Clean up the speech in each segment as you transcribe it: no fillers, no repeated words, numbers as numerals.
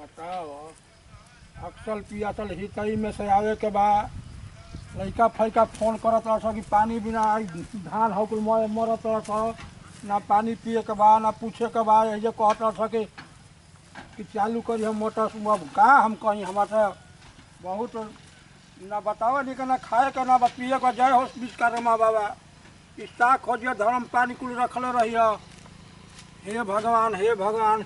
बताओ। अक्सर पियासल हितई में से आवे के बाद लइका फैका फोन करत रह कि पानी बिना आई धान हो कुल मरत रह ना पानी पिए के बाद ना पूछे के बाद ये कहत रह कि चालू करी हम मोटर अब का हम कहीं हमारा बहुत ना बताओ नहीं कि ना खाए का ना पिए का जय हो विश्वकर्मा बाबा इस्ता खोजिए धर्म पानी कुल रखले रहिए। हे भगवान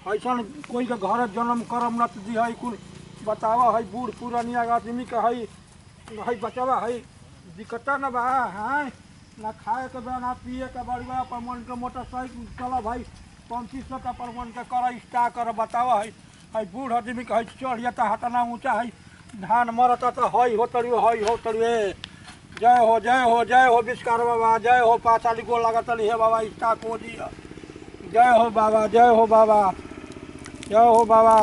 ऐसा कोई के घर जन्म करम न दिह कुल बतावा है बूढ़ पुरानिया आदमी के है बचवा है दिक्कत न बा है ना खाए के बा ना पिए के बड़ुआ पर मन के मोटरसाइकिल चला भाई 3500 का पर मन के कर स्टा कर बतावा है बूढ़ आदमी के है चढ़िए तो हटना ऊँचा है धान मरत तो है हो तड़िए जय हो विश्वकर्मा बाबा जय हो पाछाली को लगत हे बाबा स्टा को दिया जय हो बाबा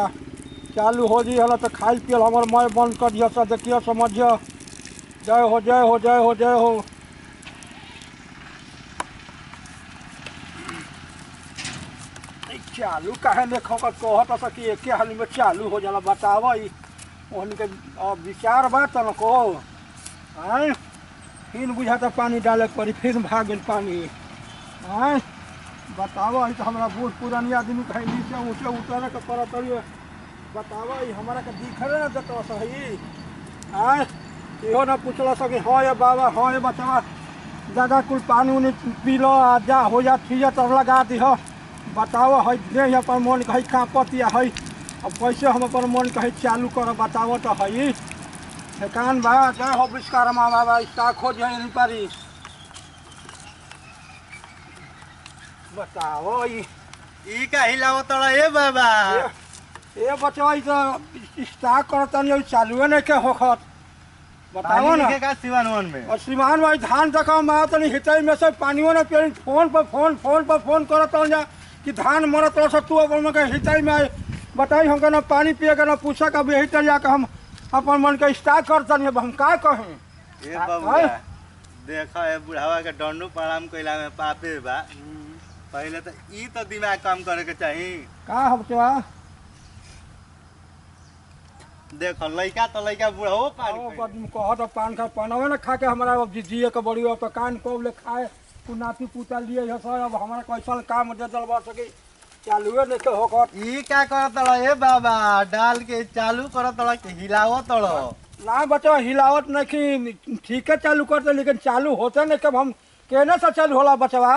चालू हो जी हल तो खाई पियल हमार मैं बंद कर दिया सब देखिए समझिए जय हो चालू काहे ने कहत कि एक हाल में चालू हो जाला बताव उनके विचार बात न को आए फिर बुझाता पानी डाले पड़ी फिर भाग गई पानी आए बताओ तो हमारा बूढ़ पुरानी आदमी कहीं नीचे ऊँचे उतरे के पड़त बताओ हमारा के दिखले ना देता सही आए इहो ना पूछल कि हाँ ये बाबा हाँ ये बचवा ज़्यादा कुल पानी उनी पी लो आ जा हो जा ठीक तब लगा दी हो बताओ है दे अपन मन कहीं कांपतिया है अब कैसे हम अपन मन कहीं चालू कर बताओ तो है ठेकान बा जय हो विश्वकर्मा बाबा इसका खोज है पारी बताओ ई का हिलाओ तोड़ा ए बाबा ए बचवा तो स्टार्ट करता चालू नहीं के होखत बताओ ना का सिवान में और श्रीमान भाई धान देखा मैं तो नहीं हितई में से पानियों ने पे फोन पर फोन करता जा कि धान मरत रह तू अपन के हितई में बताई हमका ना पानी पिए का ना पूछा का यही तर जाकर हम अपन मन के स्टार्ट करता नहीं हम का कहें ए बाबा देखा है बुढ़ावा के डंडू प्रणाम कइला में पापे बा पहले तो ई तो दिमाग काम करे के चाहिए का हम चवा देखो लइका तो लइका बुढ़ाओ पानी कहत पान खा पानवे ना खा के हमारा अब जिए के बड़ी अब कान को ले खाए तू नाती पूता लिए है सर अब हमारा कैसा काम दे दलवा सके चालू नहीं के होकर ई का करत ए बाबा डाल के चालू करत के हिलाओ तड़ो ना बचवा हिलावत नहीं ठीक है चालू करते लेकिन चालू होते नहीं कब हम कहने से चालू होला बचवा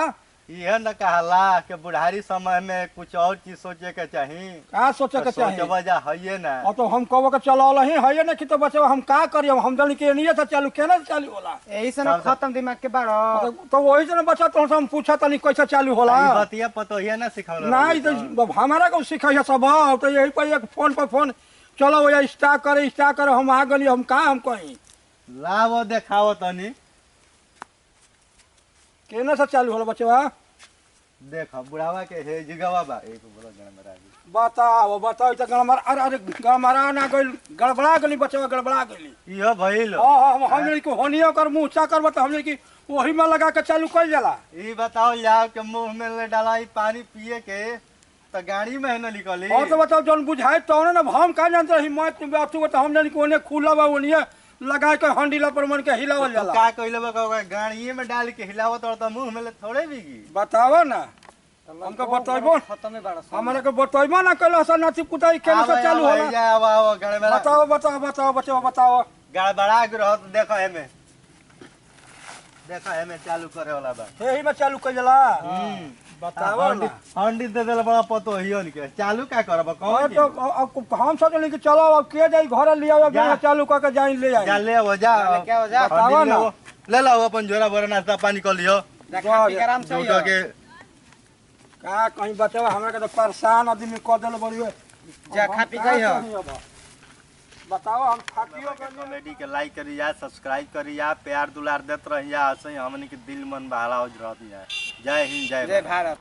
यह न कहला कि बुढ़ारी समय में कुछ और चीज सोचे के चाहिए का सोचे के चाहिए वजह है ना और तो हम कहो के चलावल ही है ना कि तो बचवा हम का करिए हम जानी के नहीं था चालू केना चालू होला यही से ना खत्म दिमाग के बारो तो वही से ना बच्चा तो हम पूछा तनी कैसे चालू होला बतिया पतोहिया ना सिखावल ना ई तो हमारा को सिखाइए सब तो यही पर एक फोन पर फोन चलो भैया स्टार्ट करे हम आ गली हम का हम कहीं लाओ देखाओ तनी केना से चालू होला बचवा देखो बुढ़ावा के हे जिगवा बा एक बोलो गणमरा बताओ तो गणमरा अरे गणमरा ना गइल गड़बड़ा गली बचवा गड़बड़ा गली इहो भइल हमने को होनियो कर मुंह चा कर बता हमने की वही में लगा के चालू कर जाला ई बताओ यार के मुंह में ले डाला ई पानी पिए के तो गाड़ी में है ना निकली और तो बताओ जौन बुझाए तो ना हम का जानते रही मत बातू तो हम जानी कोने खुला बा ओनिए लगा के हंडीला पर मन के हिलावल जाला का कइले बा गाड़ी में डाल के हिलावत और तो मुंह में ले थोड़े बीगी बताओ ना हमको बताइबो खत्म में बारो हमरा के बताइबो ना कइला सा नाती कुटाई केना से चालू होला आओ गणमरा बताओ बच्चा बताओ गड़बड़ा के रहो देखो एमे चालू करे वाला बा यही में चालू कर जाला बताओ ना हंडी दे देला बड़ा पतो हियो के चालू का करब कौन तो अब हम सोचले कि चलो अब के जाई घर ले आओ चालू करके जाई ले आई जा ले हो जा क्या हो जा बताओ ना ले लाओ अपन झोरा भर नाश्ता पानी कर लियो आराम से उठो के का कहीं बचवा हमरा के तो परेशान आदमी क देल बड़िए जा खा पी गई हो बताओ हम खातियो कर कॉमेडी के लाइक करिया सब्सक्राइब करिया प्यार दुलार देत रहिया ऐसे हमनी के दिल मन बहला हो रहत है। जय हिंद जय भारत।